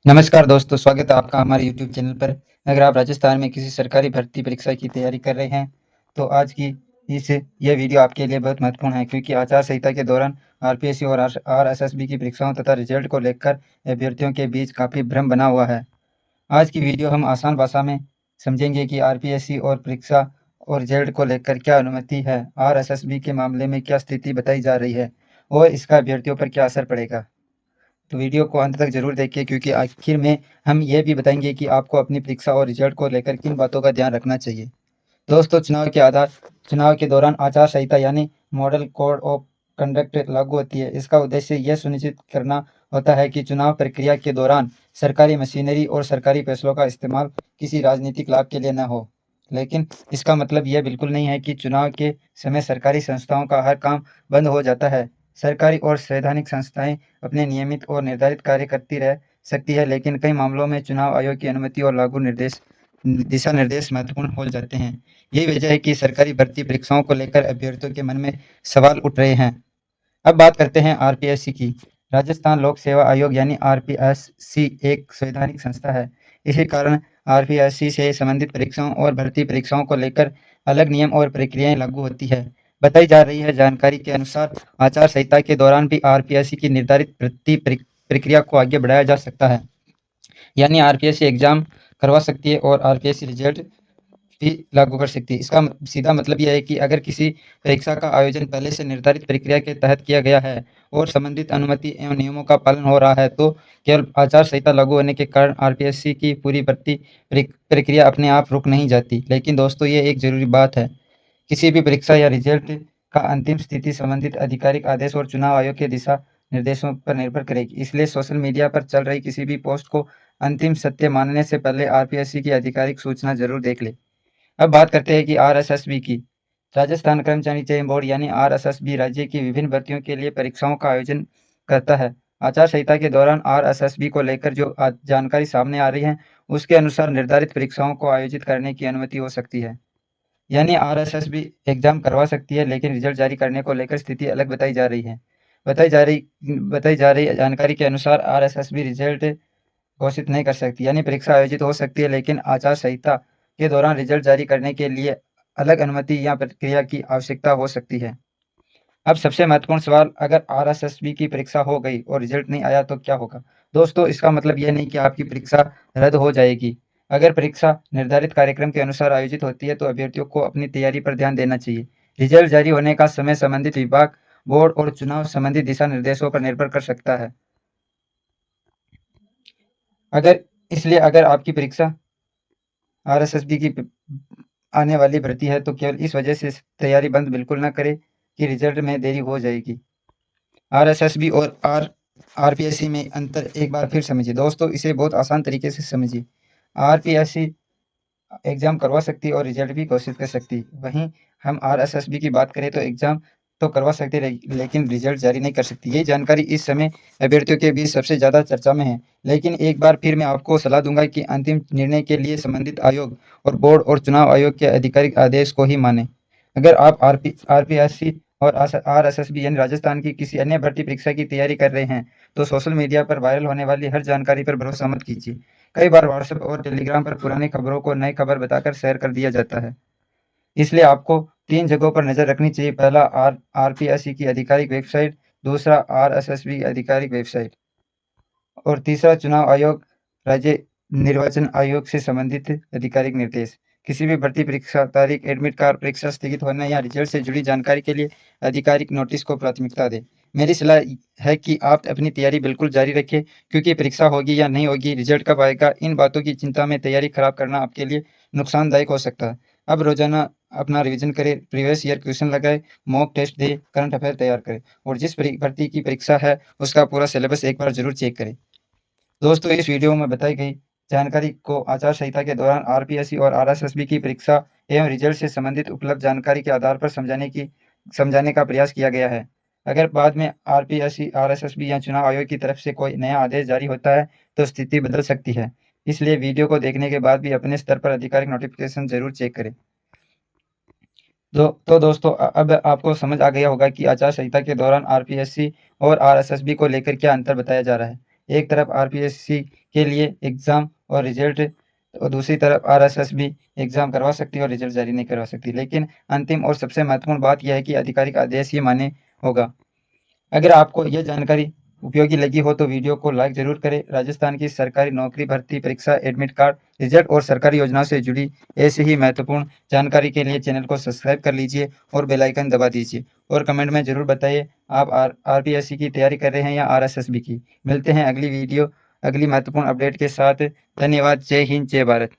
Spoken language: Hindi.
नमस्कार दोस्तों, स्वागत है आपका हमारे यूट्यूब चैनल पर। अगर आप राजस्थान में किसी सरकारी भर्ती परीक्षा की तैयारी कर रहे हैं, तो आज की यह वीडियो आपके लिए बहुत महत्वपूर्ण है क्योंकि आचार संहिता के दौरान आरपीएससी और आरएसएसबी की परीक्षाओं तथा रिजल्ट को लेकर अभ्यर्थियों के बीच काफ़ी भ्रम बना हुआ है। आज की वीडियो हम आसान भाषा में समझेंगे कि आरपीएससी और परीक्षा और रिजल्ट को लेकर क्या अनुमति है, आरएसएसबी के मामले में क्या स्थिति बताई जा रही है और इसका अभ्यर्थियों पर क्या असर पड़ेगा। तो वीडियो को अंत तक ज़रूर देखिए क्योंकि आखिर में हम ये भी बताएंगे कि आपको अपनी परीक्षा और रिजल्ट को लेकर किन बातों का ध्यान रखना चाहिए। दोस्तों, चुनाव के दौरान आचार संहिता यानी मॉडल कोड ऑफ कंडक्ट लागू होती है। इसका उद्देश्य यह सुनिश्चित करना होता है कि चुनाव प्रक्रिया के दौरान सरकारी मशीनरी और सरकारी फैसलों का इस्तेमाल किसी राजनीतिक लाभ के लिए न हो। लेकिन इसका मतलब यह बिल्कुल नहीं है कि चुनाव के समय सरकारी संस्थाओं का हर काम बंद हो जाता है। सरकारी और संवैधानिक संस्थाएं अपने नियमित और निर्धारित कार्य करती रह सकती है, लेकिन कई मामलों में चुनाव आयोग की अनुमति और लागू दिशा निर्देश महत्वपूर्ण हो जाते हैं। यही वजह है कि सरकारी भर्ती परीक्षाओं को लेकर अभ्यर्थियों के मन में सवाल उठ रहे हैं। अब बात करते हैं आरपीएससी की। राजस्थान लोक सेवा आयोग यानी आरपीएससी एक संवैधानिक संस्था है। इसी कारण आरपीएससी से संबंधित परीक्षाओं और भर्ती परीक्षाओं को लेकर अलग नियम और प्रक्रियाएं लागू होती है। बताई जा रही है जानकारी के अनुसार आचार संहिता के दौरान भी आरपीएससी की निर्धारित भर्ती प्रक्रिया को आगे बढ़ाया जा सकता है। यानी आरपीएससी एग्जाम करवा सकती है और आरपीएससी रिजल्ट भी लागू कर सकती है। इसका सीधा मतलब यह है कि अगर किसी परीक्षा का आयोजन पहले से निर्धारित प्रक्रिया के तहत किया गया है और संबंधित अनुमति एवं नियमों का पालन हो रहा है, तो केवल आचार संहिता लागू होने के कारण आरपीएससी की पूरी भर्ती प्रक्रिया अपने आप रुक नहीं जाती। लेकिन दोस्तों, ये एक जरूरी बात है, किसी भी परीक्षा या रिजल्ट का अंतिम स्थिति संबंधित आधिकारिक आदेश और चुनाव आयोग के दिशा निर्देशों पर निर्भर करेगी। इसलिए सोशल मीडिया पर चल रही किसी भी पोस्ट को अंतिम सत्य मानने से पहले आरपीएससी की आधिकारिक सूचना जरूर देख ले। अब बात करते हैं कि आरएसएसबी की। राजस्थान कर्मचारी चयन बोर्ड यानी आरएसएसबी राज्य की विभिन्न भर्तियों के लिए परीक्षाओं का आयोजन करता है। आचार संहिता के दौरान आरएसएसबी को लेकर जो जानकारी सामने आ रही है, उसके अनुसार निर्धारित परीक्षाओं को आयोजित करने की अनुमति हो सकती है। यानी आरएसएसबी एग्जाम करवा सकती है, लेकिन रिजल्ट जारी करने को लेकर स्थिति अलग बताई जा रही है। बताई जा रही जानकारी के अनुसार आरएसएसबी रिजल्ट घोषित नहीं कर सकती, यानी परीक्षा आयोजित हो सकती है, लेकिन आचार संहिता के दौरान रिजल्ट जारी करने के लिए अलग अनुमति या प्रक्रिया की आवश्यकता हो सकती है। अब सबसे महत्वपूर्ण सवाल, अगर आरएसएसबी की परीक्षा हो गई और रिजल्ट नहीं आया तो क्या होगा? दोस्तों, इसका मतलब यह नहीं कि आपकी परीक्षा रद्द हो जाएगी। अगर परीक्षा निर्धारित कार्यक्रम के अनुसार आयोजित होती है तो अभ्यर्थियों को अपनी तैयारी पर ध्यान देना चाहिए। रिजल्ट जारी होने का समय संबंधित विभाग, बोर्ड और चुनाव संबंधित दिशा निर्देशों पर निर्भर कर सकता है। अगर आपकी परीक्षा आरएसएसबी की आने वाली भर्ती है तो केवल इस वजह से तैयारी बंद बिल्कुल ना करें कि रिजल्ट में देरी हो जाएगी। आरएसएसबी और आरपीएससी में अंतर एक बार फिर समझिए। दोस्तों, इसे बहुत आसान तरीके से समझिए। आरपीएससी एग्जाम करवा सकती है और रिजल्ट भी घोषित कर सकती है। वहीं हम आरएसएसबी की बात करें तो एग्जाम तो करवा सकते हैं लेकिन रिजल्ट जारी नहीं कर सकती। ये जानकारी इस समय अभ्यर्थियों के बीच सबसे ज़्यादा चर्चा में है। लेकिन एक बार फिर मैं आपको सलाह दूंगा कि अंतिम निर्णय के लिए संबंधित आयोग और बोर्ड और चुनाव आयोग के आधिकारिक आदेश को ही माने। अगर आप आरपीएससी और आरएसएसबी यानी राजस्थान की किसी अन्य भर्ती परीक्षा की तैयारी कर रहे हैं, तो सोशल मीडिया पर वायरल होने वाली हर जानकारी पर भरोसा मत कीजिए। कई बार व्हाट्सएप और टेलीग्राम पर पुरानी खबरों को नई खबर बताकर शेयर कर दिया जाता है। इसलिए आपको 3 जगहों पर नज़र रखनी चाहिए। पहला, आरपीएससी की आधिकारिक वेबसाइट, दूसरा आरएसएसबी की आधिकारिक वेबसाइट और तीसरा चुनाव आयोग, राज्य निर्वाचन आयोग से संबंधित आधिकारिक निर्देश। किसी भी भर्ती परीक्षा तारीख, एडमिट कार्ड, परीक्षा स्थगित होने या रिजल्ट से जुड़ी जानकारी के लिए आधिकारिक नोटिस को प्राथमिकता दें। मेरी सलाह है कि आप अपनी तैयारी बिल्कुल जारी रखें क्योंकि परीक्षा होगी या नहीं होगी, रिजल्ट कब आएगा, इन बातों की चिंता में तैयारी खराब करना आपके लिए नुकसानदायक हो सकता है। अब रोजाना अपना रिवीजन करें, प्रीवियस ईयर क्वेश्चन लगाएं, मॉक टेस्ट दें, करंट अफेयर तैयार करें और जिस भर्ती की परीक्षा है उसका पूरा सिलेबस एक बार जरूर चेक करें। दोस्तों, इस वीडियो में बताई गई जानकारी को आचार संहिता के दौरान आरपीएससी और आरएसएसबी की परीक्षा एवं रिजल्ट से संबंधित उपलब्ध जानकारी के आधार पर समझाने का प्रयास किया गया है। अगर बाद में आरपीएससी, आरएसएसबी या चुनाव आयोग की तरफ से कोई नया आदेश जारी होता है तो स्थिति बदल सकती है। इसलिए वीडियो को देखने के बाद भी अपने स्तर पर आधिकारिक नोटिफिकेशन जरूर चेक करें। तो दोस्तों, अब आपको समझ आ गया होगा कि आचार संहिता के दौरान आरपीएससी और आरएसएसबी को लेकर क्या अंतर बताया जा रहा है। एक तरफ आरपीएससी के लिए एग्ज़ाम और रिजल्ट और दूसरी तरफ आरएसएस भी एग्ज़ाम करवा सकती है और रिजल्ट जारी नहीं करवा सकती। लेकिन अंतिम और सबसे महत्वपूर्ण बात यह है कि आधिकारिक आदेश ही मान्य होगा। अगर आपको यह जानकारी उपयोगी लगी हो तो वीडियो को लाइक ज़रूर करें। राजस्थान की सरकारी नौकरी भर्ती परीक्षा एडमिट कार्ड रिजल्ट और सरकारी योजनाओं से जुड़ी ऐसी ही महत्वपूर्ण जानकारी के लिए चैनल को सब्सक्राइब कर लीजिए और बेल आइकन दबा दीजिए और कमेंट में ज़रूर बताइए आप आरपीएससी की तैयारी कर रहे हैं या आरएसएसबी की। मिलते हैं अगली महत्वपूर्ण अपडेट के साथ। धन्यवाद। जय हिंद, जय भारत।